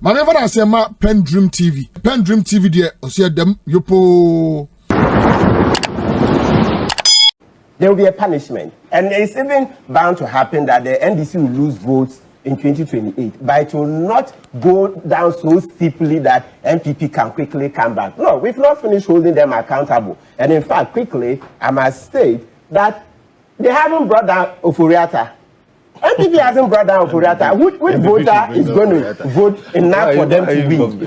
Whenever I say ma PENDREAM TV there, I see them yopo. There will be a punishment, and it's even bound to happen that the NDC will lose votes in 2028, but it will not go down so steeply that MPP can quickly come back. No, we've not finished holding them accountable. And in fact, quickly, I must state that they haven't brought down Oforiatta. MPP hasn't brought down Oforiatta. Which voter is going to vote enough for them to win?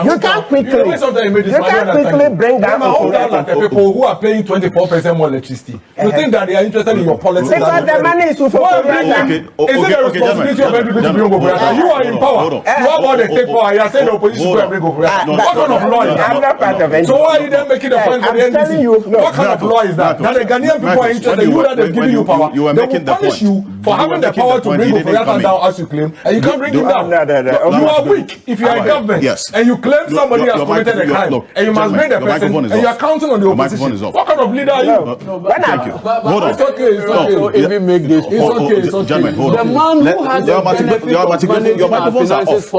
You can't quickly bring down Oforiatta. People who are paying 24% more electricity. You think that they are interested in your policy? Because the money is for Oforiatta. Is it the responsibility of MPP to bring Oforiatta? You are in power. You have all the take power. You are saying the opposition to bring Oforiatta. What kind of law is that? I'm not part of it. So why are you then making a point for the NDC? What kind of law is that? That the Ghanaian people are interested. You that they've given you power. They will punish you for having the power to bring Oforiatta down as you claim, and you can't bring him down. You are weak if you are in government, and you claim somebody has committed a crime, and you must bring the person, and you are counting on the opposition. What kind of leader are you? Thank you. Hold on. It's okay. It's okay. Even make this. It's okay. It's okay. The man who has the benefit of your microphones are off.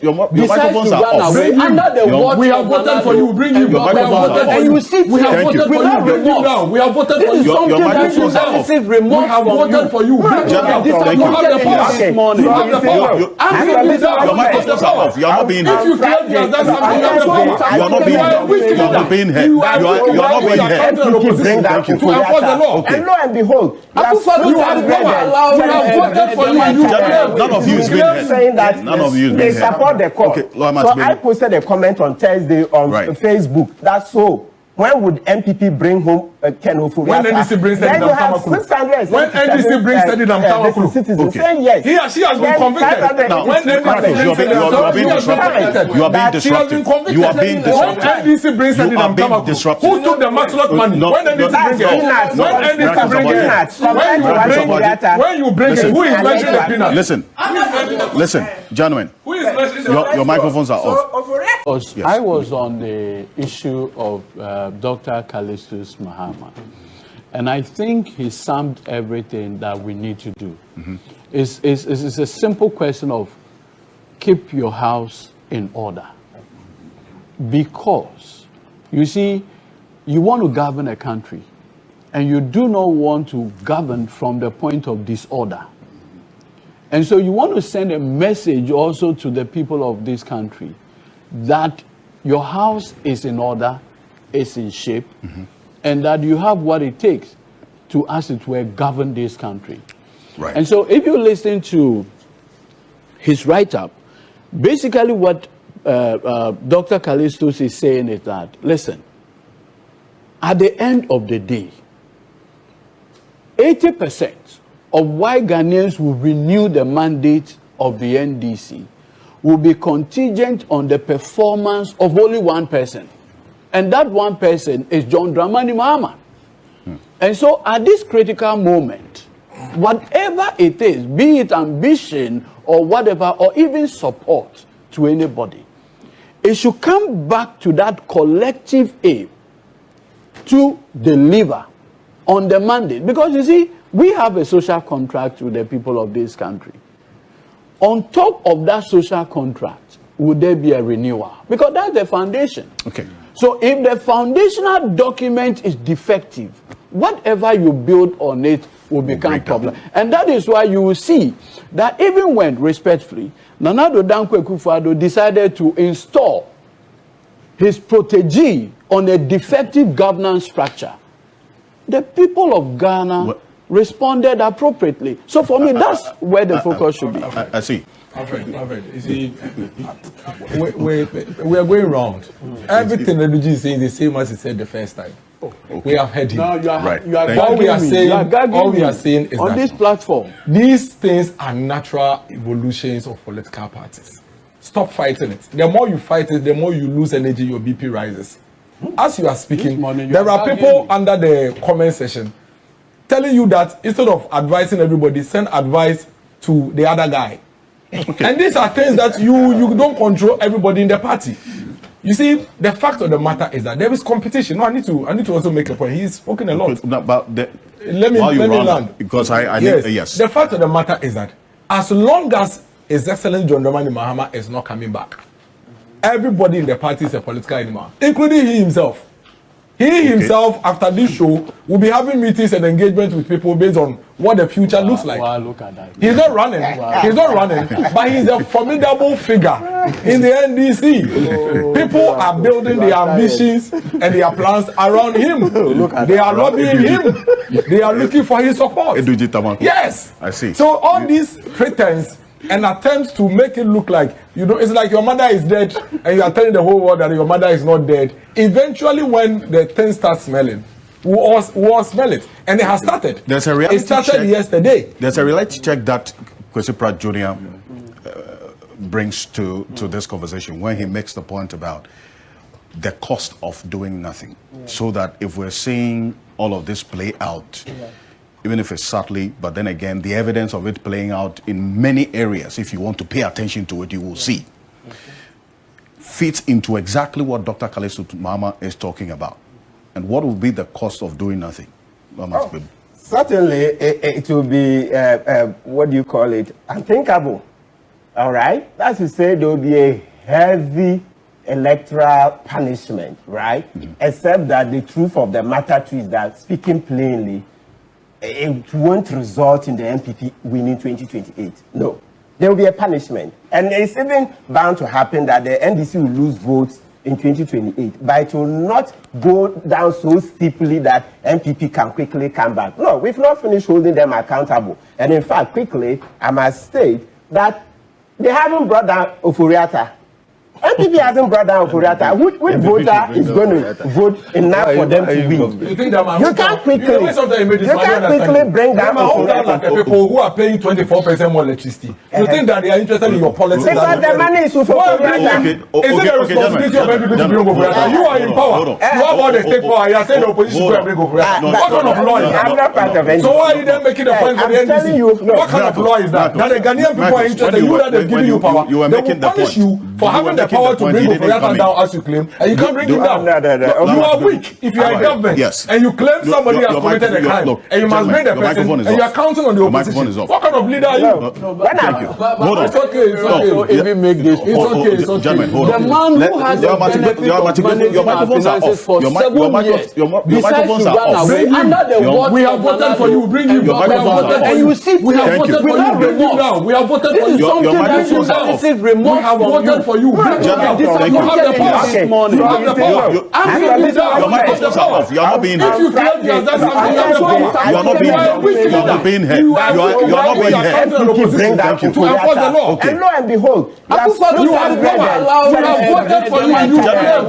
Your microphones are off. Under the watch, we have voted for you. Bring him back. And you sit. We have voted for you. Bring him down. We have voted for you. Your microphones are off. We have voted for you. You have the power this morning. You have the power. Your microphones are off. You are not being heard. If you claim you have done something, you have the power. You are not being heard. You are not being heard. You are not being heard. Thank you. To enforce the law. And lo and behold, You have voted for you. None of you is being heard. saying that None of you is they being heard. support the cause. Okay, So I posted a comment on Thursday on Facebook. That's so. When would MPP bring home Ken Oforiatta? When NDC brings Tamaklo. When NDC brings Tamaklo. Citizens saying yes. He or she has been convicted. Now, when NDC brings you are being disruptive. You are being disruptive. When NDC brings Tamaklo, who took the Maxlot money? When NDC brings it, when NDC brings it, when you bring it, who is mentioning the peanuts? Listen, gentlemen. Who is mentioning your microphones are off. I was on the issue of Dr. Callistus Mahama, and I think he summed everything that we need to do. It's a simple question of keep your house in order. Because, you see, you want to govern a country, and you do not want to govern from the point of disorder. And so you want to send a message also to the people of this country that your house is in order, is in shape, and that you have what it takes to, as it were, govern this country. Right. And so if you listen to his write-up, basically what Dr. Callistus is saying is that, listen, at the end of the day, 80% of why Ghanaians will renew the mandate of the NDC will be contingent on the performance of only one person. And that one person is John Dramani Mahama. And so at this critical moment, whatever it is, be it ambition or whatever, or even support to anybody, it should come back to that collective aim to deliver on the mandate. Because you see, we have a social contract with the people of this country. On top of that social contract, would there be a renewal? Because that's the foundation. Okay. So if the foundational document is defective, whatever you build on it will become a problem. And that is why you will see that even when, respectfully, Nana Addo Dankwa Akufo-Addo decided to install his protégé on a defective governance structure, the people of Ghana responded appropriately. So for me, that's where the focus should be. I see. Alfred, you see, we are going round. Everything Edudzi is saying is the same as he said the first time. We have heard him. Now you are, right. you are all we are saying is on that this platform, these things are natural evolutions of political parties. Stop fighting it. The more you fight it, the more you lose energy, your BP rises. As you are speaking, there are people under the comment section telling you that instead of advising everybody, send advice to the other guy. Okay. And these are things that you don't control everybody in the party. You see, the fact of the matter is that there is competition. No, I need to also make a point. He's spoken a lot. But let me land. Because I yes. The fact of the matter is that as long as His Excellency John Dramani Mahama is not coming back. Everybody in the party is a political animal, including he himself. He himself, after this show, will be having meetings and engagement with people based on what the future looks like. Wow, look at that. He's not running. He's not running, but he's a formidable figure in the NDC. People are building their ambitions and their plans around him. They are lobbying him. They are looking for his support. Edudzi, Tamaklo. Yes. I see. So all these pretense and attempts to make it look like, you know, it's like your mother is dead and you are telling the whole world that your mother is not dead. Eventually, when the thing starts smelling, we all smell it. And it has started. There's a reality It started check. yesterday. There's a reality check that Kwesi Pratt Jr. Brings to this conversation when he makes the point about the cost of doing nothing. So that if we're seeing all of this play out, even if it's subtly, but then again, the evidence of it playing out in many areas, if you want to pay attention to it, you will see, fits into exactly what Dr. Kalesu Mama is talking about. And what will be the cost of doing nothing? Certainly, it will be, what do you call it, unthinkable. All right? That's to say there will be a heavy electoral punishment, right? Except that the truth of the matter too is that, speaking plainly, it won't result in the MPP winning 2028. No. There will be a punishment. And it's even bound to happen that the NDC will lose votes in 2028. But it will not go down so steeply that MPP can quickly come back. No, we've not finished holding them accountable. And in fact, quickly, I must state that they haven't brought down Oforiatta. MPP hasn't brought down Oforiatta. Which voter is going to vote enough for them to win? You can't quickly bring down Oforiatta. People who are paying 24% more electricity. You think that they are interested in your policy? Because the money is for Oforiatta. Is it the responsibility of MPP to bring Oforiatta? You are in power. You have all the state power. You are saying the opposition to bring Oforiatta. What kind of law is that? I'm not part of NDC. So why are you then making a point for the NDC? What kind of law is that? That the Ghanaian people are interested. You that they've given you power. They will punish you for having the power to bring Oforiatta down as you claim, and you can't bring him down. You are weak if you are in government, and you claim somebody has committed a crime, and you must bring the person, and you are counting on the opposition. What kind of leader are you? Thank you. Hold on. It's okay. It's okay. If we make this, It's okay. Gentlemen, hold the on. man who has the benefit of managing our finances for 7 years, besides you run away under the watch. We have voted for you. Bring him. And you sit We have voted for you. Bring him down. We have voted for you. something that you solicit remorse We have from voted you. for you. Bring him down. You have the power. This morning. You have the power. Your microphones are off. You are not being If you claim you have done something, you have the power. You are not being heard. You are not being heard. You are not being heard. Thank you. To enforce the law. And lo and behold, You have power. We have voted for you.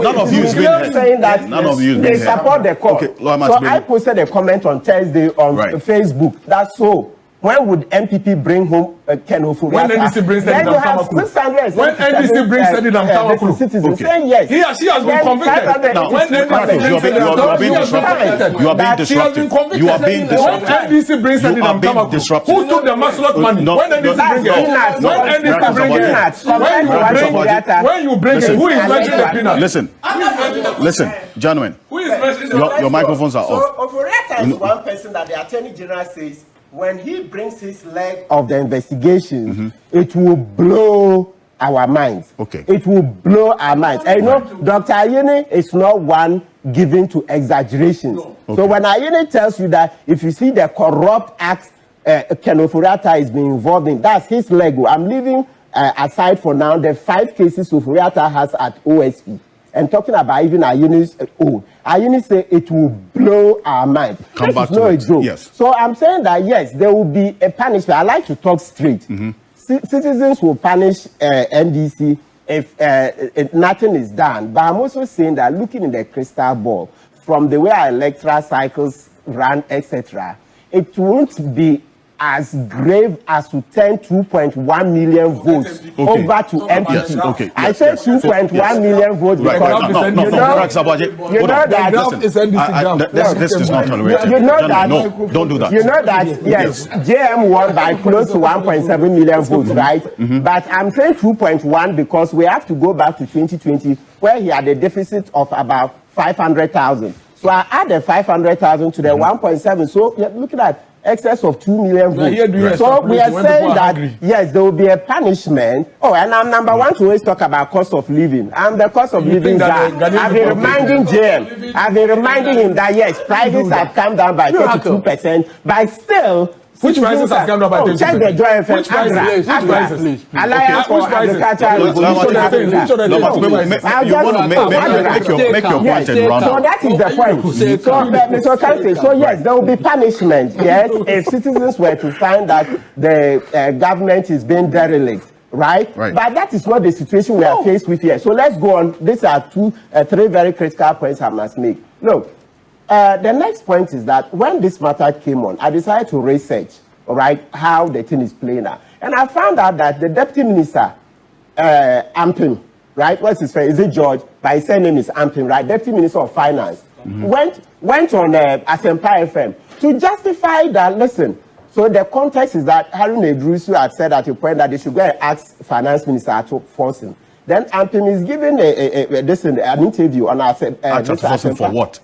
None of you is being heard. saying that None of you is they being heard. support the court. Okay, Lord, so I posted a comment on Thursday on Facebook. That's so. When would MPP bring home Ken Oforiatta? When NDC brings then you have Tamaklo. 600. When NDC brings Tamaklo. Citizens saying yes. He or she has been convicted. Now, when NDC brings you are being disrupted. You are being disrupted. You are being disrupted. When NDC brings Tamaklo. Who took the Maslot money? When NDC brings it. When NDC brings it. When you bring it, who is measuring the peanuts? Listen, gentlemen. Who is measuring the Your microphones are off. So Oforiatta is one person that the Attorney General says when he brings his leg of the investigation, it will blow our minds. Okay. It will blow our minds. And you know, Dr. Ayeni is not one given to exaggerations. No. Okay. So when Ayeni tells you that if you see the corrupt acts Ken Oforiatta is being involved in, that's his leg. I'm leaving aside for now the 5 cases Oforiatta has at OSP. And talking about even Ayeni's own. Ayeni say it will blow our mind. Come back to it. Joke. Yes. So I'm saying that yes, there will be a punishment. I like to talk straight. Citizens will punish NDC if nothing is done. But I'm also saying that looking in the crystal ball, from the way our electoral cycles run, etc., it won't be as grave as to turn 2.1 million votes over to MPP. Yes, okay. I said 2.1 million votes because you know that this is not tolerated. You know that no, don't do that. You know that yes, JM won by close to 1.7 million votes, right? But I'm saying 2.1 because we have to go back to 2020 where he had a deficit of about 500,000. So I add the 500,000 to the 1.7. So you're looking at excess of 2 million here doing votes. So we are when saying people are that, hungry. yes, there will be a punishment. Oh, and I'm number one to always talk about cost of living. I'm the cost of You living think that guy. the I've been reminding JM, I've been reminding him that, yes, prices have come down by 32%, but still, which prices have come down by 32%? Check the Joy FM. Which prices? Which prices? Alliance for Agricultural Make your point and run so out. that is the point. So, Mr. Kansi, so yes, there will be punishment, yes, if citizens were to find that the government is being derelict. Right? But that is not the situation we are faced with here. So let's go on. These are three very critical points I must make. Look, the next point is that when this matter came on, I decided to research, all right, how the thing is playing out. And I found out that the Deputy Minister, Ampim, right, what's his name? Is it George? But his name is Ampim, right? Deputy Minister of Finance, went on Asempa FM to justify that, listen, so the context is that Edudzi had said at a point that they should go and ask Finance Minister to force him. Then Ampim is giving an interview on Asempa. For what?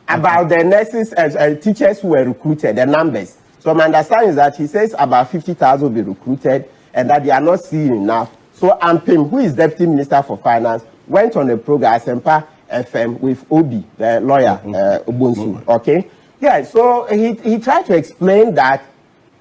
About the nurses and teachers who were recruited, the numbers. So my understanding is that he says about 50,000 will be recruited and that they are not seeing enough. So Ampim, who is Deputy Minister for Finance, went on a program, Asempa FM, with Obi, the lawyer, Obonsu, okay? Yeah, so he tried to explain that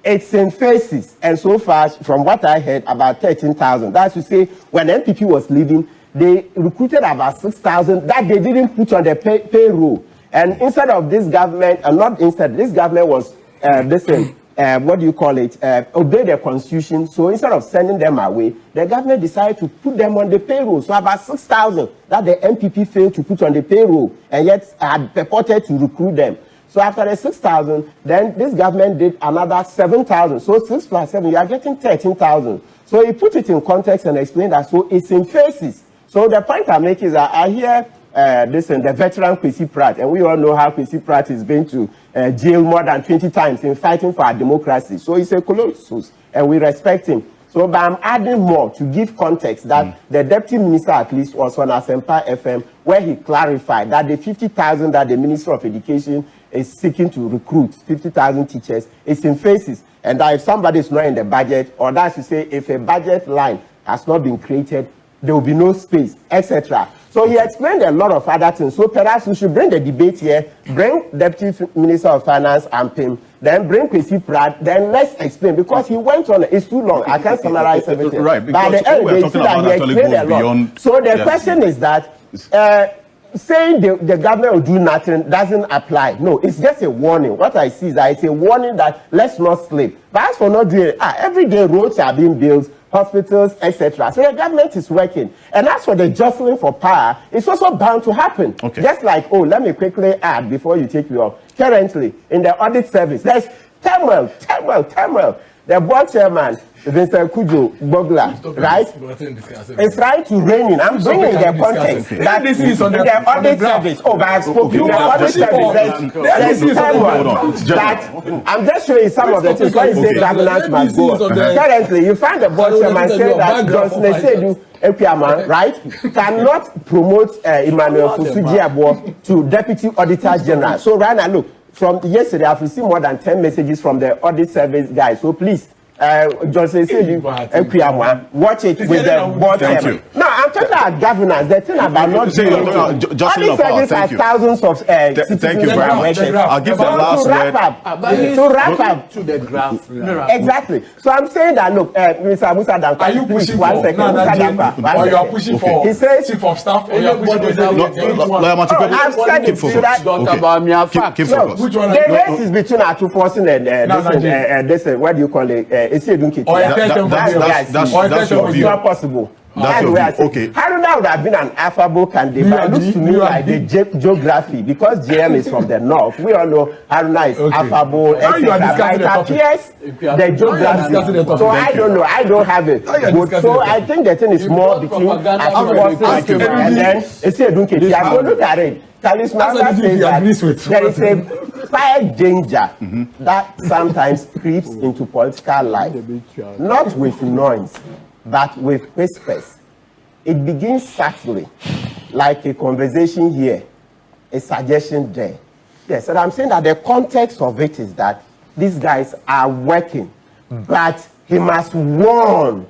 it's in phases, and so far, from what I heard, about 13,000. That's to say, when NPP was leaving, they recruited about 6,000 that they didn't put on the payroll. And instead of this government, this government was, what do you call it, obey the constitution. So instead of sending them away, the government decided to put them on the payroll. So about 6,000 that the NPP failed to put on the payroll, and yet had purported to recruit them. So after the 6,000, then this government did another 7,000. So 6 plus 7, you are getting 13,000. So he put it in context and explained that, so it's in phases. So the point I make is that I hear the veteran Kwesi Pratt, and we all know how Kwesi Pratt is been to jail more than 20 times in fighting for our democracy. So he's a colossus, and we respect him. So, but I'm adding more to give context that the Deputy Minister at least was on Asempa FM, where he clarified that the 50,000 that the Minister of Education is seeking to recruit, 50,000 teachers, is in phases. And that if somebody is not in the budget, or that's to say, if a budget line has not been created, there will be no space, etc. So he explained a lot of other things. So perhaps we should bring the debate here, bring Deputy Minister of Finance, Ampim, then bring Kwesi Pratt, then let's explain, because he went on, it's too long, I can't summarize everything. Right, By the end, they see that he explained a lot. Beyond, so the question is that, saying the government will do nothing doesn't apply. No, it's just a warning. What I see is that it's a warning that let's not sleep. But as for not doing it, every day roads are being built, hospitals, etc. So the government is working. And as for the jostling for power, it's also bound to happen. Okay. Just like, let me quickly add before you take me off. Currently, in the audit service, there's turmoil. The board chairman, Mr. Kujo Bogla, right? It's trying to rein in. I'm bringing the context that this is on the audit service. But I've spoken. In the audit service, there's turmoil. That I'm just showing some of the things. Why you say governance must go on. Currently, you find the board chairman saying that Johnson Esedu Epiama, right, cannot promote Emmanuel Fusuji to Deputy Auditor General. So right now, look, from yesterday, I've received more than 10 messages from the audit service guys. So please, Johnson Esedu Epiama, watch it with the board chairman. No, I'm talking about governance. The thing about not doing audit service has thousands of citizens. Thank you very much. I'll give the last word. To wrap up to the graph. Exactly. So I'm saying that, look, Mr. Musa Dankwa, are you pushing one for second, Musa Dankwa, or you are pushing for he says, chief of staff, or you are pushing for I've said it. The race is between Atufosin and this, what do you call it? That's your view. It's not possible. Okay. Haruna would have been an affable candidate, but it looks to me like the geography, because JM is from the north. We all know Haruna is affable, etc. It appears the geography. So I don't know. I don't have it. So I think the thing is more between Atufosin and then Esedu. So look at it. Talisman says that there is a fire danger that sometimes creeps into political life, not with noise, but with whispers. It begins subtly, like a conversation here, a suggestion there. Yes, and I'm saying that the context of it is that these guys are working, but he must warn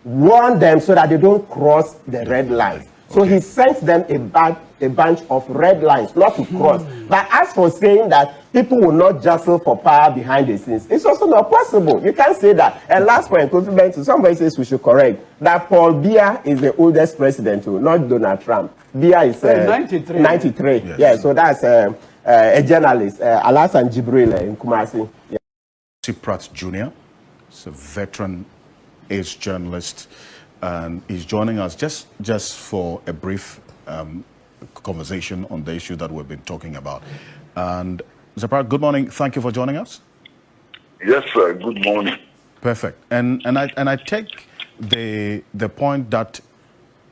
them so that they don't cross the red line. So he sent them a bunch of red lines not to cross. But as for saying that people will not jostle for power behind the scenes, it's also not possible. You can't say that. And last point, somebody says we should correct that Paul Biya is the oldest president, not Donald Trump. Biya is 93. 93. Yes. Yeah, so that's a journalist, Alassane Jibril in Kumasi. Yeah. Pratt Jr. is a veteran age journalist, and he's joining us just for a brief conversation on the issue that we've been talking about. And Mr. Pratt, good morning. Thank you for joining us. Yes, sir. Good morning. Perfect. And I take the point that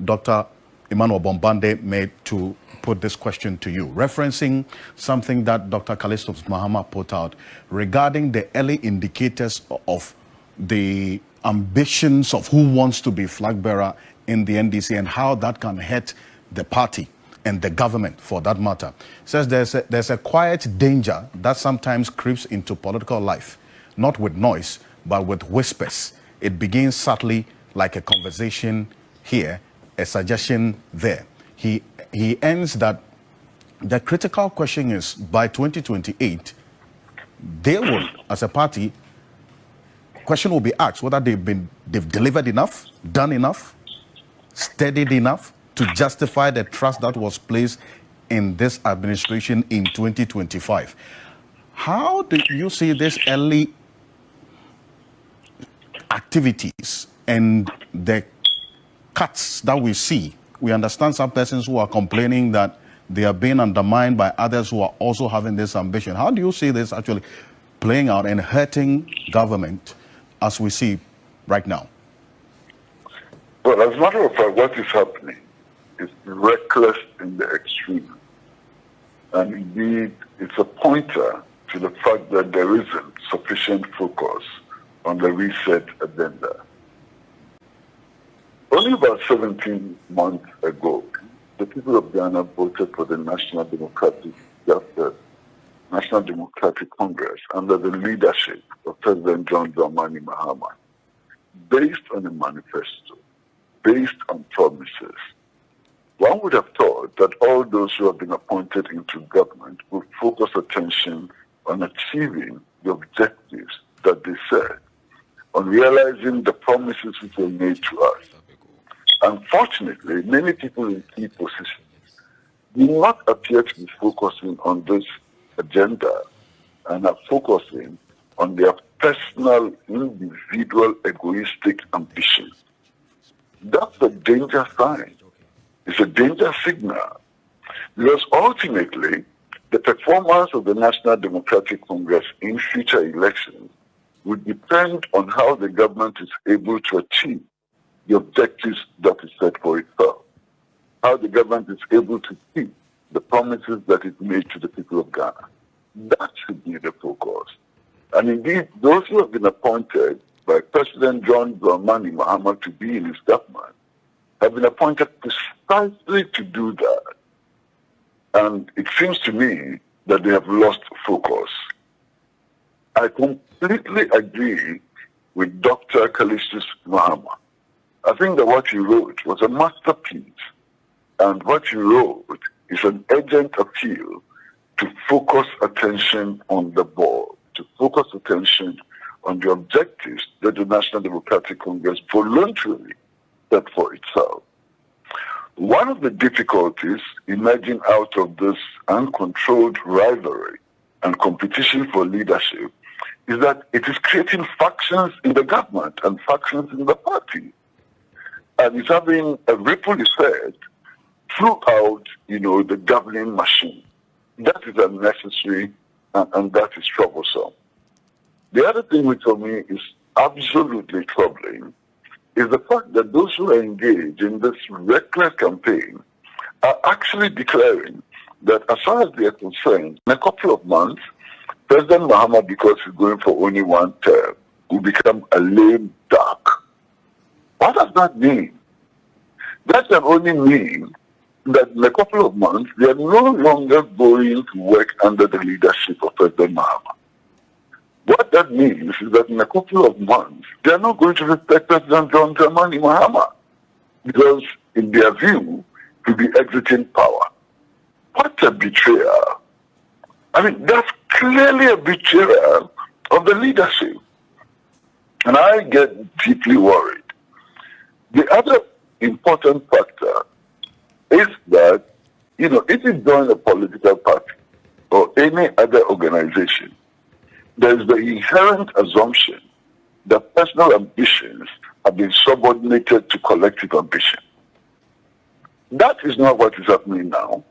Dr. Emmanuel Bombande made to put this question to you, referencing something that Dr. Callistus Mahama put out regarding the early indicators of the ambitions of who wants to be flag bearer in the NDC and how that can hurt the party and the government for that matter. Says there's a quiet danger that sometimes creeps into political life, not with noise, but with whispers. It begins subtly like a conversation here, a suggestion there. He ends that the critical question is by 2028, they will, as a party, question will be asked whether they've delivered enough, done enough, steadied enough to justify the trust that was placed in this administration in 2025. How do you see this early activities and the cuts that we see? We understand some persons who are complaining that they are being undermined by others who are also having this ambition. How do you see this actually playing out and hurting government as we see right now? Well, as a matter of fact, what is happening is reckless in the extreme. And indeed, it's a pointer to the fact that there isn't sufficient focus on the reset agenda. Only about 17 months ago, the people of Ghana voted for the National Democratic Congress under the leadership of President John Dramani Mahama, based on a manifesto, based on promises. One would have thought that all those who have been appointed into government would focus attention on achieving the objectives that they set, on realizing the promises which were made to us. Unfortunately, many people in key positions do not appear to be focusing on this agenda and are focusing on their personal, individual, egoistic ambitions. That's a danger sign. It's a danger signal. Because ultimately, the performance of the National Democratic Congress in future elections would depend on how the government is able to achieve the objectives that is set for itself, how the government is able to keep the promises that it made to the people of Ghana. That should be the focus. And indeed, those who have been appointed by President John Dramani Mahama to be in his government have been appointed precisely to do that. And it seems to me that they have lost focus. I completely agree with Dr. Callistus Mahama. I think that what he wrote was a masterpiece. And what he wrote is an urgent appeal to focus attention on the ball, to focus attention on the objectives that the National Democratic Congress voluntarily set for itself. One of the difficulties emerging out of this uncontrolled rivalry and competition for leadership is that it is creating factions in the government and factions in the party. And it's having a ripple effect throughout, the governing machine. That is unnecessary and that is troublesome. The other thing which for me is absolutely troubling is the fact that those who are engaged in this reckless campaign are actually declaring that as far as they are concerned, in a couple of months, President Mahama, because he's going for only one term, will become a lame duck. What does that mean? That can only mean that in a couple of months, they are no longer going to work under the leadership of President Mahama. What that means is that in a couple of months, they are not going to respect President John Dramani Mahama because, in their view, he'll be exiting power. What a betrayal. I mean, that's clearly a betrayal of the leadership. And I get deeply worried. The other important factor is that, if you join a political party or any other organization, there is the inherent assumption that personal ambitions have been subordinated to collective ambition. That is not what is happening now.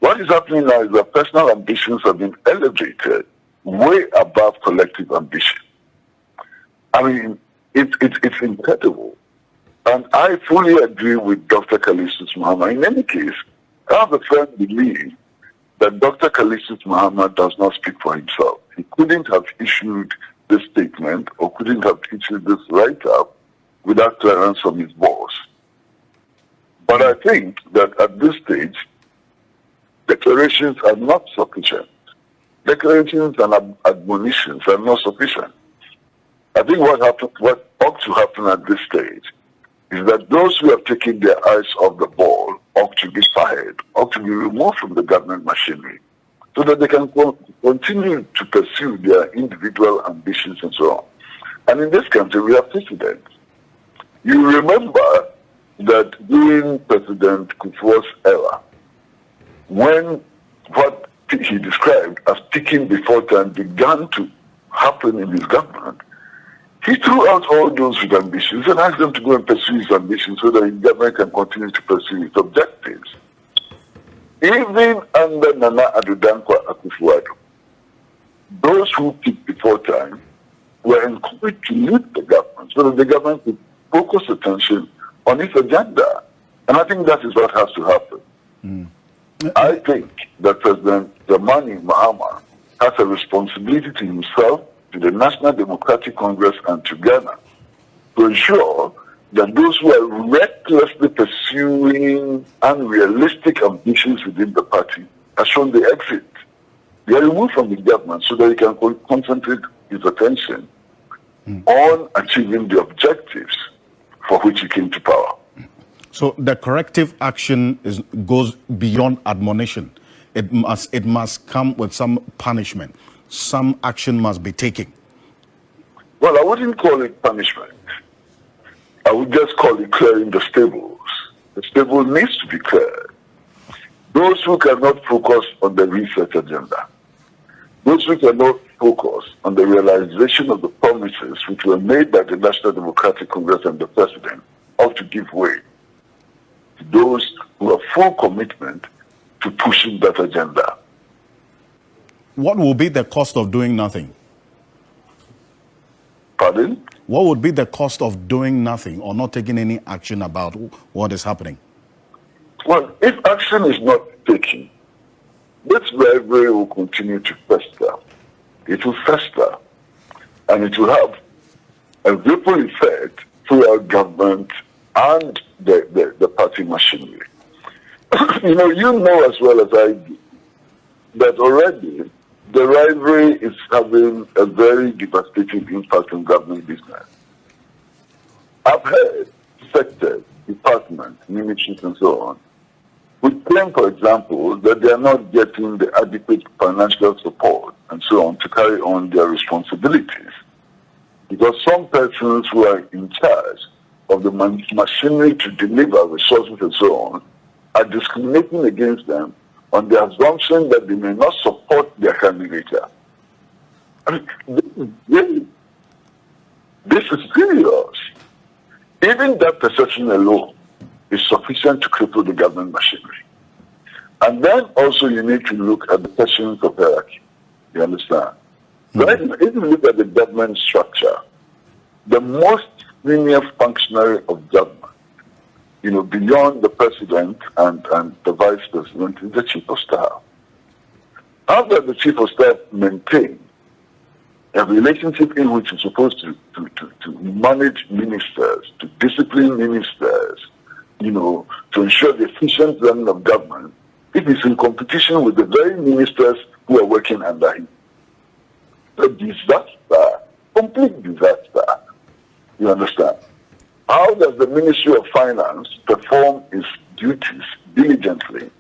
What is happening now is that personal ambitions have been elevated way above collective ambition. I mean, it's incredible. And I fully agree with Dr. Kpebu Mahama. In any case, I have a firm belief that Dr. Kpebu Mahama does not speak for himself. He couldn't have issued this statement or couldn't have issued this write-up without clearance from his boss. But I think that at this stage, declarations are not sufficient. Declarations and admonitions are not sufficient. I think what ought to happen at this stage is that those who have taken their eyes off the ball ought to be fired, ought to be removed from the government machinery, so that they can continue to pursue their individual ambitions and so on. And in this country, we have precedents. You remember that during President Kufuor's era, when what he described as peaking before time began to happen in his government, he threw out all those with ambitions and asked them to go and pursue his ambitions so that his government can continue to pursue its objectives. Even under Nana Addo Dankwa Akufo-Addo, those who peaked before time were encouraged to lead the government so that the government could focus attention on its agenda. And I think that is what has to happen. I think that President Dramani Mahama has a responsibility to himself, to the National Democratic Congress, and to Ghana to ensure that those who are recklessly pursuing unrealistic ambitions within the party are shown the exit. They are removed from the government so that he can concentrate his attention on achieving the objectives for which he came to power. So the corrective action goes beyond admonition. It must come with some punishment. Some action must be taken. Well, I wouldn't call it punishment. I would just call it clearing the stables. The stable needs to be cleared. Those who cannot focus on the research agenda, those who cannot focus on the realization of the promises which were made by the National Democratic Congress and the President, ought to give way to those who have full commitment to pushing that agenda. What will be the cost of doing nothing? Pardon? What would be the cost of doing nothing or not taking any action about what is happening? Well, if action is not taken, this rivalry will continue to fester. It will fester, and it will have a ripple effect throughout government and the party machinery. You know as well as I do that already the rivalry is having a very devastating impact on government business. I've heard sectors, departments, ministries, and so on, who claim, for example, that they are not getting the adequate financial support and so on to carry on their responsibilities. Because some persons who are in charge of the machinery to deliver resources and so on are discriminating against them on the assumption that they may not support their candidature. I mean, this is serious. Even that perception alone is sufficient to cripple the government machinery. And then also you need to look at the questions of hierarchy. You understand? But if you look at the government structure, the most senior functionary of government, beyond the president and the vice president, is the chief of staff. How does the chief of staff maintain a relationship in which he's supposed to manage ministers, to discipline ministers, to ensure the efficient running of government, if he's in competition with the very ministers who are working under him? A disaster Complete disaster. You understand? How does the Ministry of Finance perform its duties diligently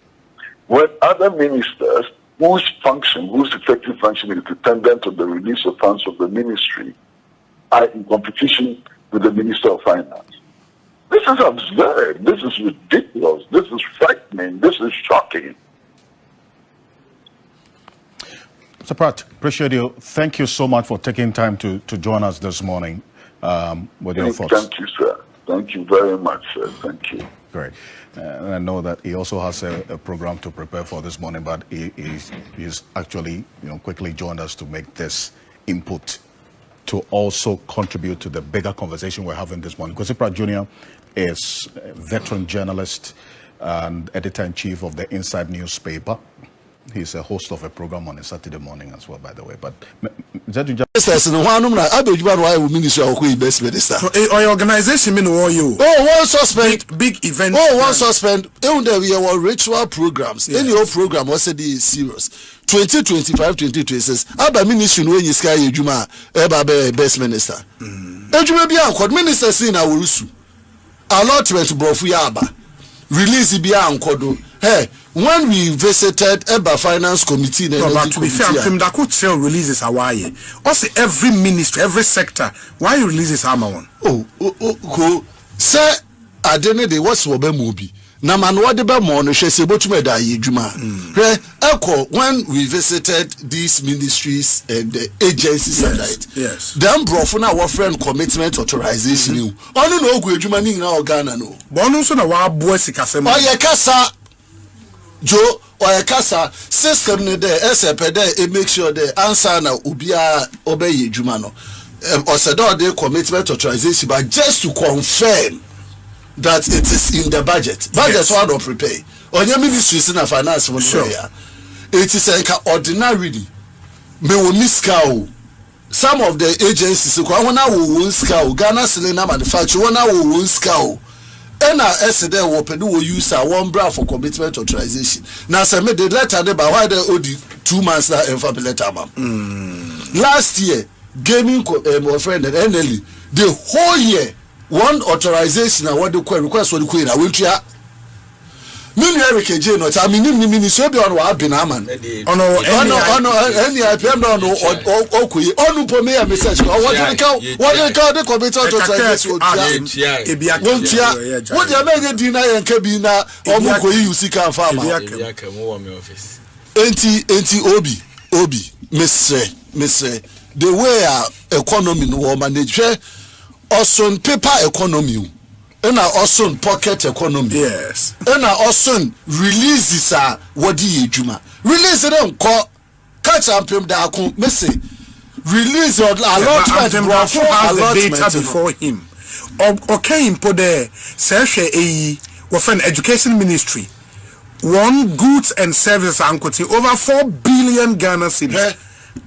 when other ministers whose effective function is dependent on the release of funds of the ministry are in competition with the Minister of Finance? This is absurd. This is ridiculous. This is frightening. This is shocking. Mr. Pratt, appreciate you. Thank you so much for taking time to join us this morning with your thoughts. Thank you, sir. Thank you very much, sir. Thank you. Great. And I know that he also has a program to prepare for this morning, but he's actually, quickly joined us to make this input to also contribute to the bigger conversation we're having this morning. Kwesi Pratt Jr. is a veteran journalist and editor-in-chief of the Inside newspaper. He's a host of a program on a Saturday morning as well, by the way. But organization one suspend big event. One suspend. We have ritual programs. Any your program was serious. 2025-2026. Aba ministry no yin sky ejuma best minister. Ejuma bi ankod minister sin na worusu. Allotment brofu ya aba. Release bi ankodo. Hey, when we visited Eba Finance Committee, but to be fair, that could tell releases Hawaii. Also, every ministry, every sector, why you releases Hammer one? Cool. Sir, I didn't know what's what movie. Na man what the bemon she say both me da yejuma. When we visited these ministries and the agencies and that. Yes. Them brofo na our friend commitment authorization you. Onu no go ejuma ni na Ghana no. But onu so na wa boy sikasem. Oye kasa Joe or a casa system ne there SAP there it make sure the answer na ubia obey jumano or said they commitment authorization but just to confirm that it is in the budget. Budget one don't prepare. On your ministry is in a finance one sure. It is like ordinarily me will miss cow. Some of the agencies one will cow Ghana cylinder manufacture one will cow. And yesterday we use one bra for commitment authorization. Now say me the letter there by why they owe the 2 months that and letter Last year, gaming my friend and NLE the whole year one authorization and what the request for the queen. I went to Mini Eric J. Not I mean, Ministry of what been a man. Any IPM down or Okui, on Pomea message. What do you call the commitment authorization? What you make deny and Kabina or Mukoi, you see, can farm. Obi, Miss, the way our economy no manage, also paper economy. And also pocket economy. Yes. And also releases are what do you juma. Release them call catch up him da kun message. Release or allotment has the data before him. Okay, put there Seshe AE within education ministry. One goods and services anquity over 4 billion Ghana cedis.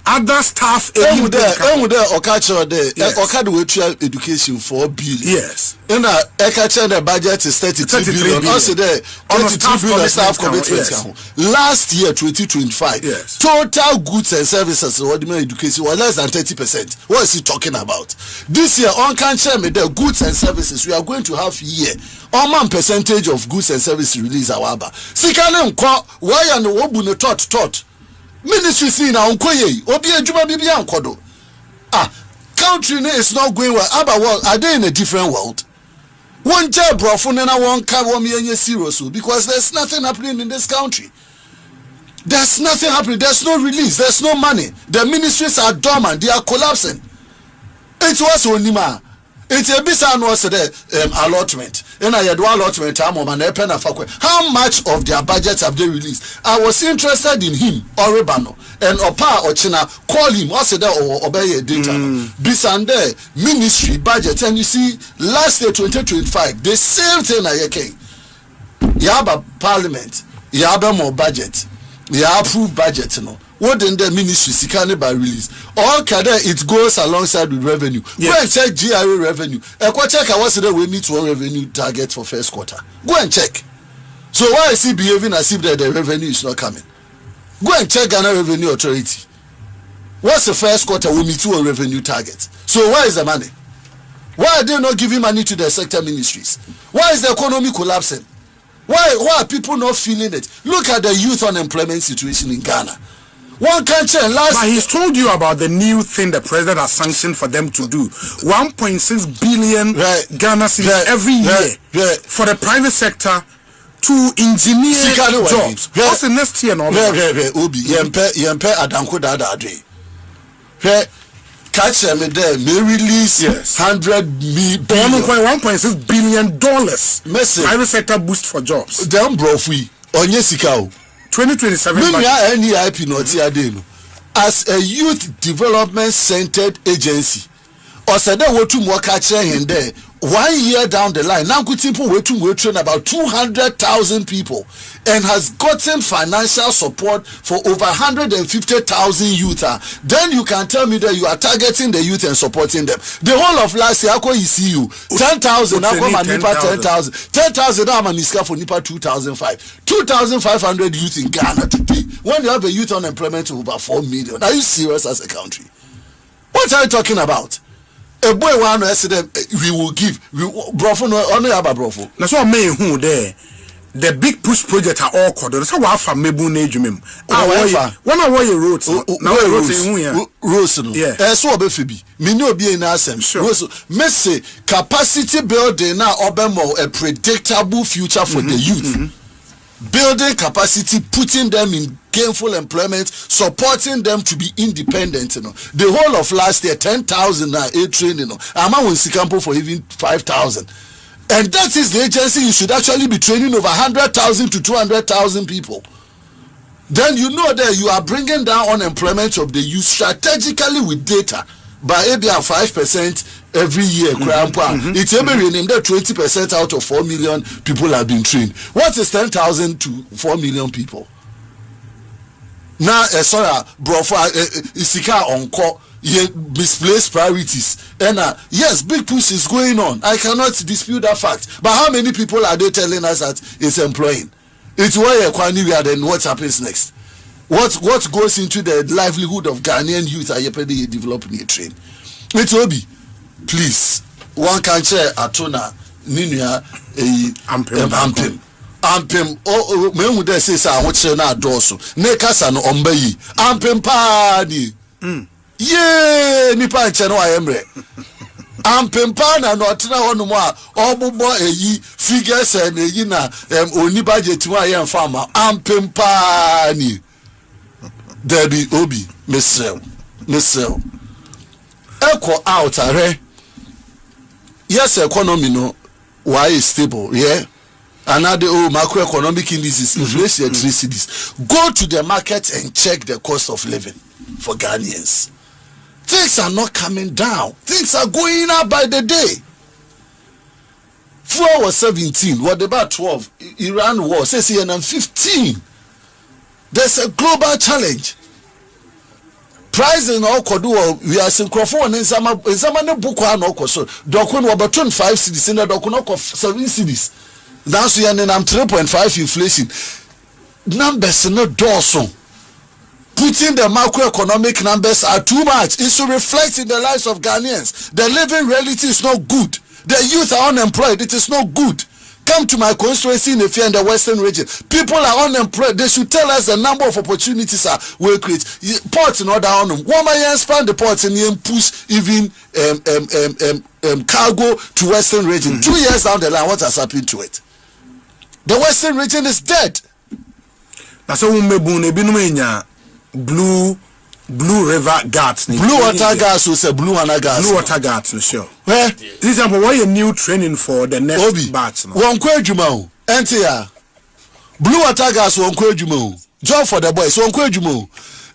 Other staff there okacho there okado we education 4 billion. Yes. And ekacho the budget is 33 billion. Also there 33 billion staff commitment. Last year 2025 yes. Total goods and services ordinary education was less than 30%. What is he talking about? This year on can share me the goods and services we are going to have here on percentage of goods and services release awaba. Sikane nko why and obu ne tot ministry see na onkoye obi adwuma bibia ankodo country is not going well about world are they in a different world one job brofo na one ka wo me serious because there's nothing happening in this country. There's nothing happening. There's no release, there's no money. The ministries are dormant, they are collapsing. It was onima. It's a bisa no say allotment. And I had one allotment how much of their budgets have they released? I was interested in him, Orebano, and Opa Ochina, call him, also there or obey data. Bisande ministry budget, and you see, last year 2025, the same thing I came. Yaba parliament, Yaba more budget, ya approved budget, what in the ministry sikane by release all kada it goes alongside with revenue. Yes. Go and check GRA revenue. Check what's the we meet one revenue target for first quarter. Go and check. So why is he behaving as if the revenue is not coming? Go and check Ghana Revenue Authority. What's the first quarter we meet one revenue target? So where is the money? Why are they not giving money to the sector ministries? Why is the economy collapsing? Why are people not feeling it? Look at the youth unemployment situation in Ghana. One country last. But he's told you about the new thing the president has sanctioned for them to do. 1.6 billion Ghana cedis every year for the private sector to engineer jobs. What's the next year? Obi, yempe adanko dada adwe. Catch them there, may release 100 billion. $1.6 billion. Private sector boost for jobs. Them brofi onye sikao. 2027. As a youth development centered agency, or said that what to more catch there. 1 year down the line, now good people we train about 200,000 people and has gotten financial support for over 150,000 youth. Then you can tell me that you are targeting the youth and supporting them. The whole of last year, I see you 10,000, I come and nipa 10,000, 10,000, I'm an iska for nipa 2,500, 2,500 youth in Ghana today. When you have a youth unemployment of over 4 million, are you serious as a country? What are you talking about? A boy one accident we will give brofo no only aba brofo na so me hu there the big push project are all called so wa fa mebu na adwumem one of your roads na roads hu ya roads no so obefe bi me ni obi na asem roads me say capacity building na obemo a predictable future for the youth. Building capacity, putting them in gainful employment, supporting them to be independent. You know, the whole of last year, 10,000 a training. You know, I'm on Sikampo for even 5,000, and that is the agency you should actually be training over 100,000 to 200,000 people. Then you know that you are bringing down unemployment of the youth strategically with data by maybe 5% every year. It's every name that 20% out of 4 million people have been trained. What is 10,000 to 4 million people? Now, sorry, brofa isika onko misplaced priorities. And yes, big push is going on. I cannot dispute that fact. But how many people are they telling us that it's employing? It's where then what happens next? What goes into the livelihood of Ghanaian youth are developing a train? It will be, please, one can share atona ninia ampem me hu dey say sa ho na adoso ne kasa no ombayi ampem pa ni ye nipa nche no ayemre ampem pa na no tena ho no a obubo eyi figures na eyi na oni budget mu ayem farmer ampem pa ni Debbie Obi Missel Echo out are yes economy no why is stable another macroeconomic indices inflation 3 cities. Go to the market and check the cost of living for Ghanaians. Things are not coming down, things are going up by the day. Fuel was 17, what about 12? Iran war says here and 15. There's a global challenge. Pricing all kodu we are synchrophone in some ne buko no koso dokun wa baton 5 cedis in dokun no 7 cedis. Now so yan am 3.5 inflation. Numbers no doso. Putting the macroeconomic numbers are too much. It should reflect in the lives of Ghanaians. The living reality is not good. The youth are unemployed. It is not good. Come to my constituency in the western region. People are unemployed. They should tell us the number of opportunities will create. Ports in order on them. One may expand the ports and push even cargo to western region. 2 years down the line, what has happened to it? The western region is dead. That's why we Blue River Guards. Blue Water Guards was a Blue Water Guards. Blue Water Guards, sure. Where? This is why a new training for the next batch. One kwejuma NTR. Blue Water Guards one kwejuma. Job for the boys one kwejuma.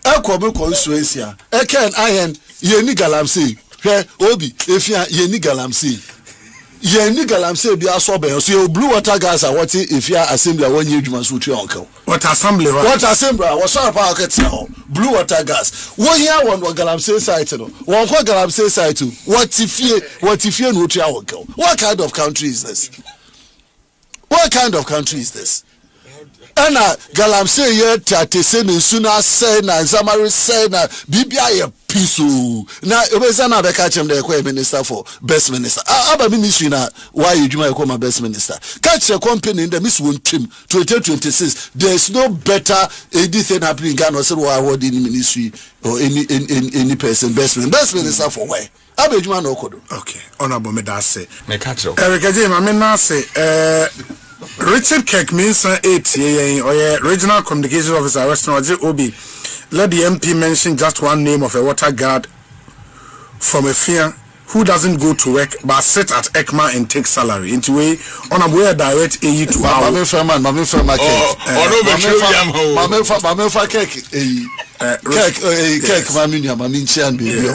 Ekome constituency. Eken iron yeni galamsey. Hwe obi efia yeni galamsey. Yeni galamsey bi asobe. So Blue Water Guards are what efia assembly one year juma so twa uncle. What assembly? What assembly? What sort of power get now? Blue Water Gas. One here one galamsey site no. One kwa galamsey site too. What if you no twa uncle? What kind of country is this? What kind of country is this? Ana galamsey ye tate se ne suna se na zamari se na bibia ye Piso. Now, Obezana Bekachem, the minister for best minister. Aba ministry now, why you might call my best minister? Catch a company in the Miss Won Trim 2026. There's no better anything happening in Ghana or award in ministry or any person best minister for where? Abejuma no kodo. Okay, honorable Medase. Me catch up. Eric Ajay, I mean now say Richard Kirk means 8 or regional communication officer Western Obi. Let the MP mention just one name of a water guard from a fear who doesn't go to work but sit at ECMA and take salary. Into way on a way direct AE to our Mame Fema cake maminya maminchian baby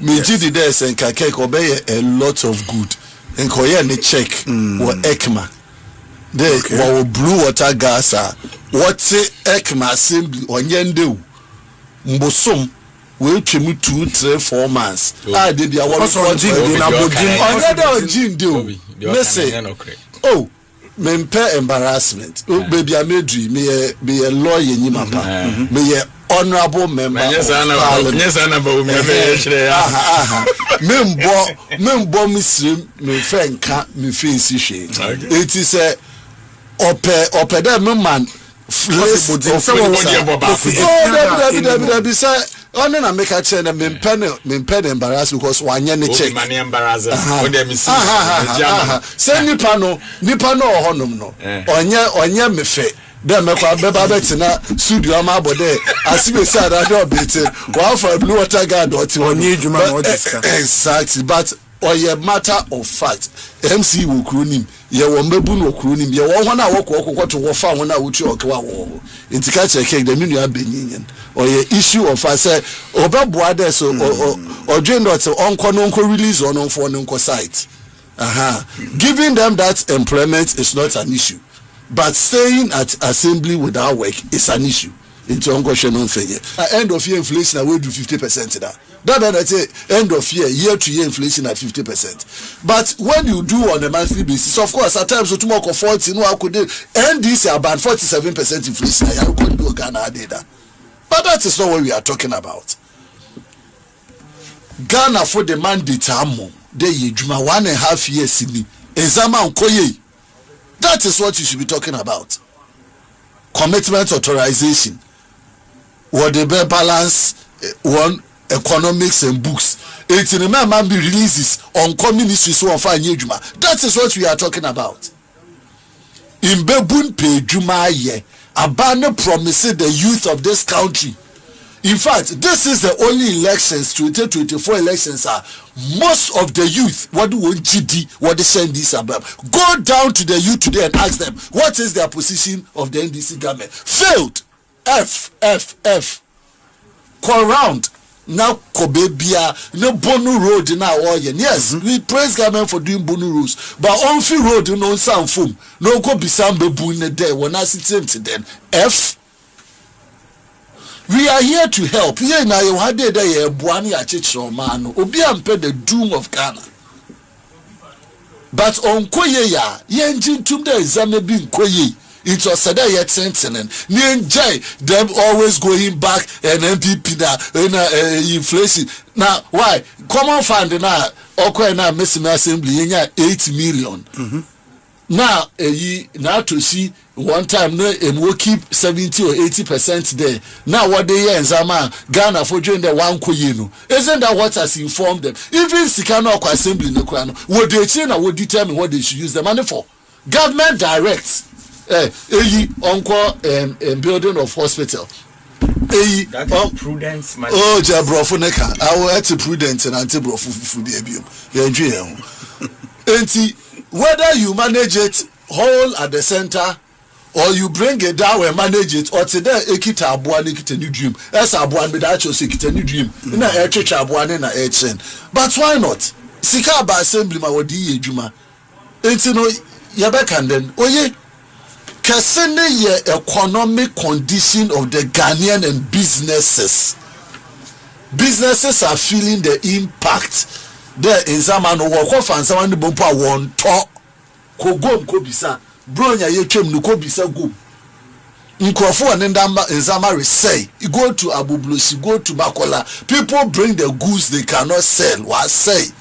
me gidi there say cake obey a lot of good and koye ne check wo ECMA there wo blue water gas what ECMA assembly onyende mbosom we twemu 2-3-4 months dey dia wo oh mempe embarrassment baby amedri me a lawyer nyima pa me honorable member membo misrim me fenka me fancy she it is a opeda me man on na make a chain and mempen embarrass because one yen check money embarrass say nipa no honum no onye mefe dem me kwa beba betina studio ama bode asibe say that update one for blue water guard or onye adwuma no exactly but oye matter of fact MC wo kronim ye wo mebu no kronim ye wo hona wo kokko wo fa hona wo tu okwa wo intika check the menu abenyin oye issue of us obeboa there so odwen dot onko no nko release on for no nko site giving them that employment is not an issue but staying at assembly without work is an issue into onko shenon feye end of year inflation we do 50% that end of year to year inflation at 50%. But when you do on a monthly basis, of course, at times, you more 40, no, I could end this year about 47% inflation. I could do Ghana data. But that is not what we are talking about. Ghana for the mandate, they 1.5 years in Ezama Nkoye. That is what you should be talking about. Commitment authorization. What the balance one. Economics and books. It's in a man be releases on community so on fine juma. That is what we are talking about. In Bebun pay juma ye, Abane promised the youth of this country. In fact, this is the only elections, 2024 elections are most of the youth, what do you GD, what they send this about? Go down to the youth today and ask them, what is their position of the NDC government? Failed. F. Call round. Now Kobebia, no Bonu road in our yes, we praise government for doing Bonu roads, but on free road, you know, some foam, no go be some baboon there when I sit him to them. F. We are here to help. Here now you had there Buani Achicho man, Obi ampe the doom of Ghana. But on Koye ya, Yenjin tum there is bin Koye. It was said that yet sentencing. Them always going back and MPP inflation. Now why? Common fund now okay now missing assembly 8 million. Now now to see one time no we'll keep 70 or 80% there. Now what they hear in Zama Ghana for doing the one koyeno. Isn't that what has informed them? Even Sikano assembly no kwano. What they change would determine what they should use the money for. Government directs. Building of hospital. Prudence. Oh, Jabrofoneka. I will add to prudence and anti-brofu for the abium. Whether you manage it whole at the center or you bring it down and manage it, or today, Ekita Abuan, Ekita New Dream. As Abuan, but I chose Ekita New Dream. In a church Abuan in a HN. But why not? Sikaba assembly, my Wadi Juma. It's no Yabakanden. Oh, yeah. Kasene ye economic condition of the Ghanaian and businesses. Businesses are feeling the impact. There in Zamano Wako and someone bompa won talk. Kogom kobisa. Bronya ye chem no kobisa go. Nkrofo and Nzama say, you go to Abublusi, go to Makola, people bring the goods they cannot sell. What say?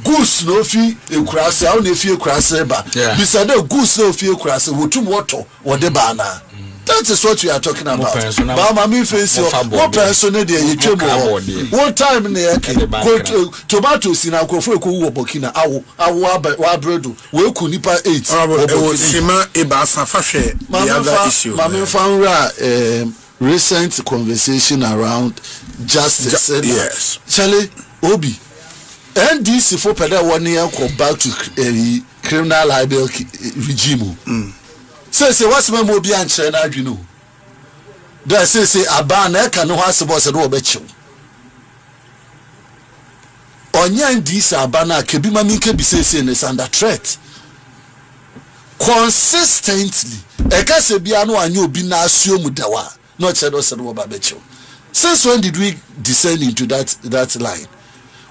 Goose no fee a crass, I only feel crasseba. Beside the goose no feel crass, would to water or the banner. That is what we are talking about. Bama me face one person there, you came one time in the go to tomatoes in our Kofu Bokina, our bread, we could nipa 8. Sima Ebasa Fashe, the other issue. Mama found recent conversation around justice. Yes. Charlie Obi. NDC for Peda 1 year go back to criminal libel regime. Say what's my mobile and China, you know. They say Abana can no has was a robet. Onyan this Abana Kebima Minke be saying is under threat. Consistently, a Casabiano and you be now assume Dawa, not Shadows and Robabecho. Since when did we descend into that line?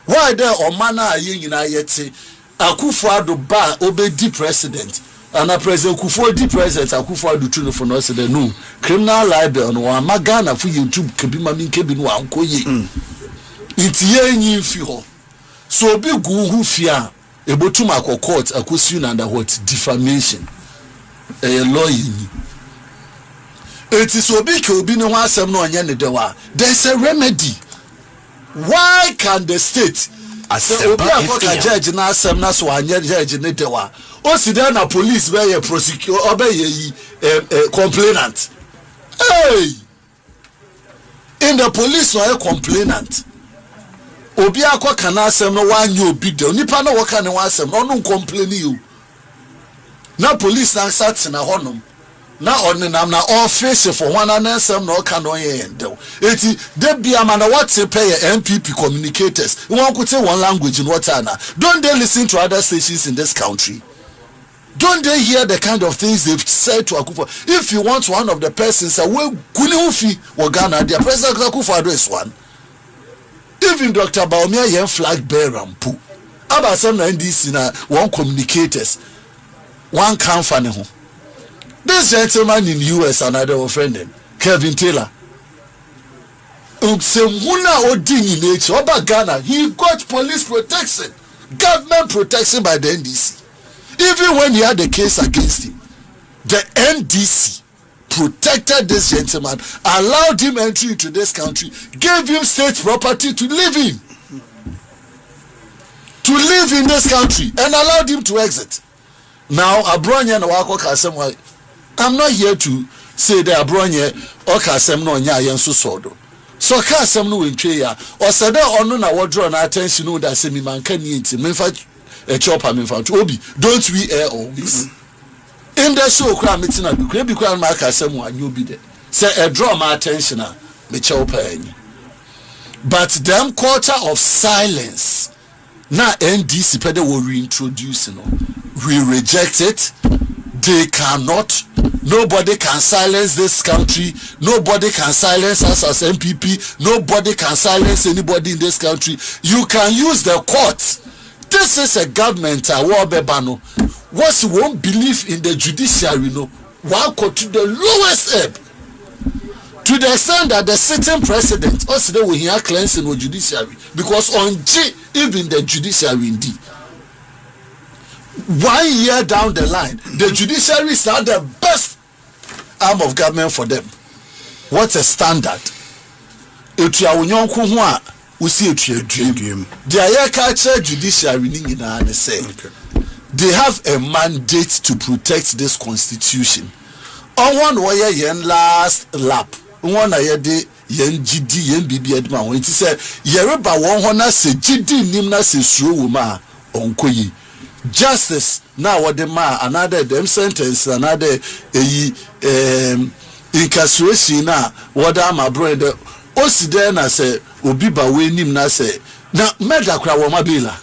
Why there or mana yin yet say Akufo-Addo ba obedi president and a president Akufo di president Akufo-Addo tunu for no say the no criminal libel no amagana for YouTube kebima minkebi no ankoye itie yin fi ho so obi gu hu fi a ebotum akọ court akosu under what defamation a lawyer it is obi ke obi no asem no onye ne dewa there's a remedy. Why can the state Obi a judge na asem na so anya judge ne dewa o si there na police where you prosecute obey complainant hey in the police no complainant obi akọ kana asem no wanya obi de nipa na wo kana wa asem no complain you na police na sat na honom na ordinam na office for one and some no can no yendo eti de bia man what pay MPP communicators we want to say one language in Watana. Don't they listen to other stations in this country? Don't they hear the kind of things they've said to Akufo? If you want one of the persons we kuniufi Ghana, the president Akufo-Addo is one. Even Dr. Baumia yen flag bearer mpu aba some NDC na one communicators one company ho. This gentleman in US, another friend, Kevin Taylor. Ghana, he got police protection, government protection by the NDC. Even when he had a case against him, the NDC protected this gentleman, allowed him entry into this country, gave him state property to live in. To live in this country and allowed him to exit. Now, Aboagye na wako kasem. I'm not here to say that Aboagye or kasem no nya yen so sodo. So kasem no wentwe ya. O said onu na wodro na attention no that say me man kan yenti. Memfa a chopper memfa to obi. Don't we air always? In the show kra meeting na bi kra ma kasem wa nyo bi de. Say a draw my attention na me chopper enyi. But them culture of silence na NDC pede wo reintroduce no. We reject it. They cannot. Nobody can silence this country. Nobody can silence us as MPP. Nobody can silence anybody in this country. You can use the courts. This is a government. What you won't believe in the judiciary, one go to the lowest ebb. To the extent that the sitting president also will hear cleansing with judiciary because on G, even the judiciary indeed. 1 year down the line, the judiciary is not the best arm of government for them. What a standard. They have a mandate to protect this constitution. On one way, yen last lap. One year day, yen GD, yen BB Edman. It is a Yereba one say GD Nimna se Sruuma on Koyi. Justice now what the man another them sentence another incarceration now what my brother osi there na say obi ba we nim na say na meda kra wo mabila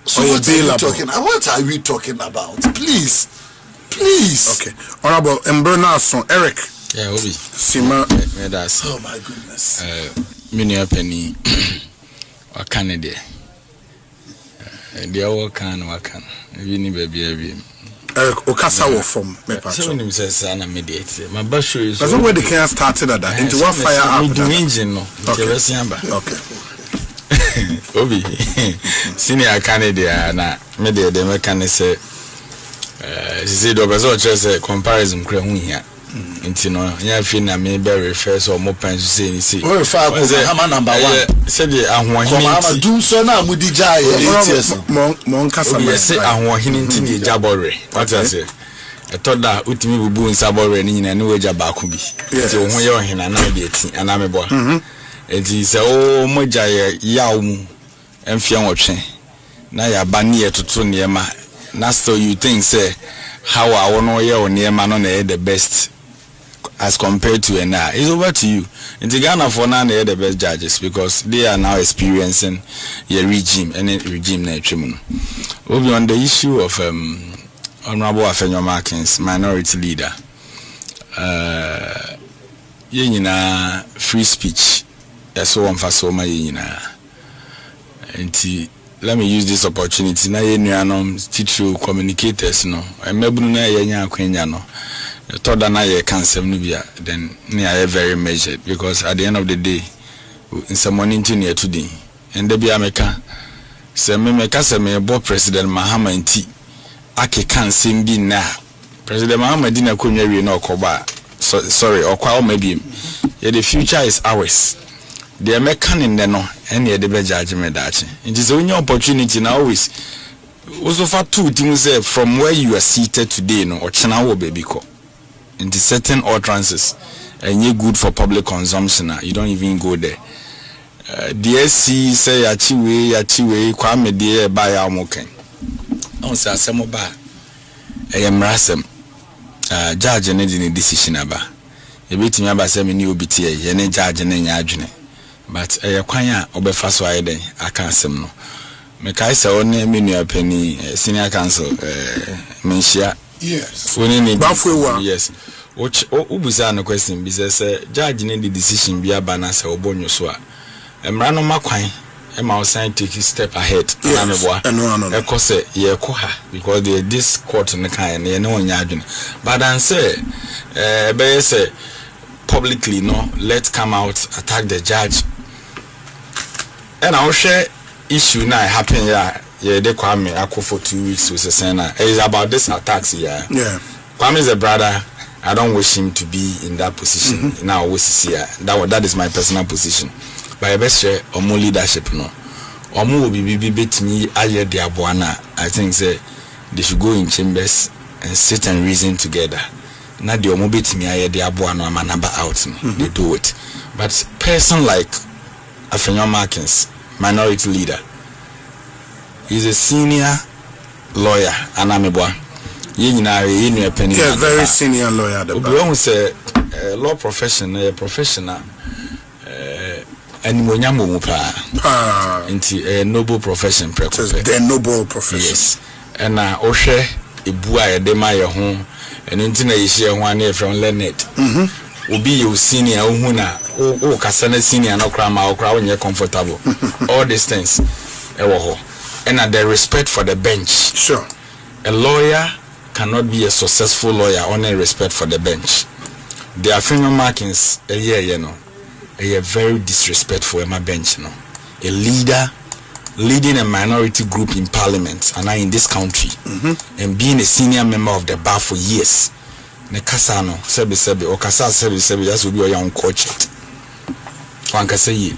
so what are we talking about? Please okay, Honorable Mbernason Eric Obi Sima Medas. Oh my goodness. Mini penny or Canada. They all can work. We need baby. Okasa wo from me patch. So nim say sana mediate. My basho is. That's where the can started at that. Into one fire up. Do engine no. Okay. Obi. Senior Canada na me de me can say she do bezo say comparison kra hu hia. Nti no nya fi na me be refer so mo pan say ni say. Oh fa ko hama number 1. Say the ahohini. Mama do so na mudi jaa Mon kasa me say ahohini nti ni jabore. What I say? Etoda utimi bubu nsabore ni nyina ne weja ba ko bi. Nti wo ho ye ohina na de eti ana me bo. Enti say o moja ye yawo mu emfia nwotwe. Na ya ba ne ye toto ne ma. Na so you think say how I want to hear on the best as compared to now. It's over to you. In the Ghana for now, they are the best judges because they are now experiencing a regime and a regime. We'll be on the issue of Honorable Afenyo Markins, minority leader. Free speech. So on for so many. Let me use this opportunity. Na teach communicators no. Emebu na yenya akwenya no. Thought that na ye can no bia. Then me are very measured because at the end of the day, in some morning to near today, and the bia meka. Se me meka se me bo President Mahama nti ake kan sem bi na. President Mahama di na konwa wi na okoba. Sorry, okwa o maybe. The future is ours. The American in the no, any of the judgment that it is only opportunity now always. Also for two things from where you are seated today, no, or channel baby ko. Into certain utterances, and you good for public consumption. You don't even go there. DSC say achiwe, kwame dear buy our moken. On say some ba. I am rasem. Judge and any decision about. You beat me about 7 new BTA, any judge and any adjunct. But kwanya obefa so ayede aka asem no me kai se one menu apani senior council menhia yes woni ni bafwewa yes ubuza no question bi say judge ne the decision bi aba na se obonyo so a emra no makwan e ma osan take step ahead na me boa e ko se ye ko ha because this court ne kan ne onya adwene but and say be say publicly no let's come out attack the judge. And I'll share issue now happen yeah they Kwame Ako for 2 weeks with the it's about this attacks yeah. Kwame is a brother. I don't wish him to be in that position. Now we see that is my personal position. But I best share omo leadership no. Omo will be bet me aye de aboana. I think say they should go in chambers and sit and reason together. Now the omo bet me aye de aboana my number out. They do it. But person like Afenyo Markins, minority leader, he's a senior lawyer, Anamibwa. Yeah, very senior lawyer. We say law profession, a professional, and a noble profession. The noble profession. Yes, and Oshe Ibua Demaya home, and Intina is here 1 year from Leonard. Obi you senior uhuna o kasana senior no krama o kra when comfortable all these things and the respect for the bench. Sure, a lawyer cannot be a successful lawyer on a respect for the bench. The Afenyo Markins a very disrespectful my bench no. A leader leading a minority group in parliament and in this country and being a senior member of the bar for years. Ne kasa no sebe o kasa sebe just will be your own coach wan kasa yi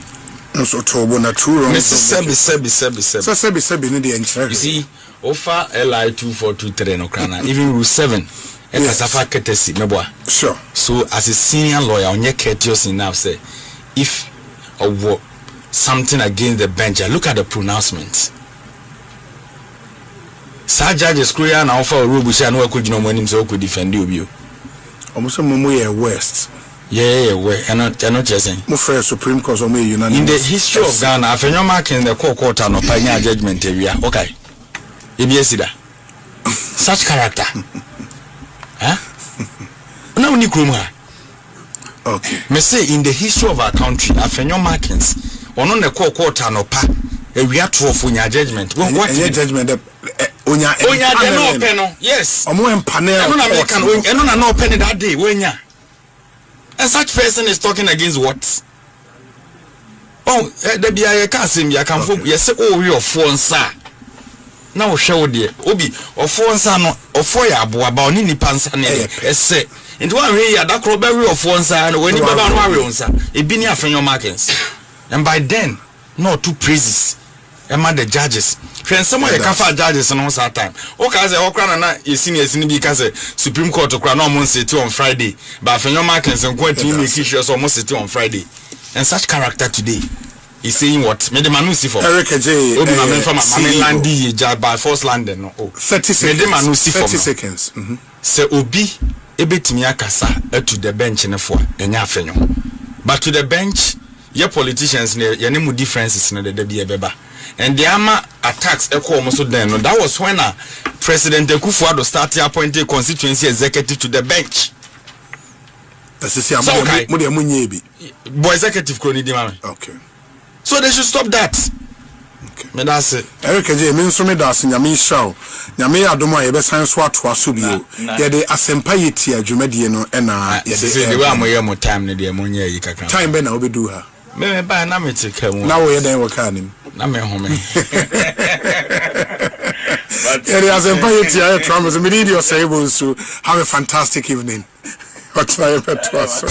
so to bo na true wrong sebe ne dey enchire. You see offer LI 2423 no krana even rule 7 e kasa fa courtesy meboa. Sure. So as a senior lawyer on your courteous enough say if something against the bench look at the pronouncement. Sa judges create na offer rule bu sha na wakodi no manim so ko defend you. Almost a West. Yeah, I not chasing. More Supreme Court unanimous. In the history of Ghana, Afenyo Markins in the court no pioneer judgment area. Okay. Ibiesida. Such character. Huh? No ni krumha. Okay. Me say in the history of our country, Afenyo Markins ono ne court no pa area to for your judgment. What judgment Onya de no open no. Yes. Omo empanel. No na me can eno na no open that day wenya. And such person is talking against what? Oh, there be a casim ya can form yes oh we of phone sir. Now show there. Obi of phone sir no of for ya aboa oni ni pansa ne ese. Into one way ya that crowd of phone sir and when you baba no worry on sir. E bi ni afenyo markings. And by then no two praises. Emma the judges. When someone kafa judges no that time. Okay say okra na you senior bi ka say Supreme Court okra no mo sit on Friday. But afenyo markings and quite make sure so mo sit on Friday. And such character today is saying what? Me the manu see for Eric J. Obi ma men from landi by force landing no. 30 seconds. Me the manu see for 30 seconds. Say obi ebetimi akasa to the bench ne for enya afenyo. But to the bench, your politicians ne ye mu differences ne de bia beba. And the ama attacks echo almost then. No, that was when President Akufo-Addo started appointing constituency executive to the bench. So okay. Boy executive crony di mama. Okay. So they should stop that. Okay. Me that's it. Eric J. Me nso me das nyame show. Nyame adom a ye be san so ato aso bio. Ye de asempa yeti adwumadie no na ye de the way amoye mo time ne de mo nya yi kakra. Time be na obedu ha. Me ba na me take mu. Na wo ye den wo ka nim. Na me home. Ye de asempa yeti aye promise me need your say so have a fantastic evening. What's my pet was?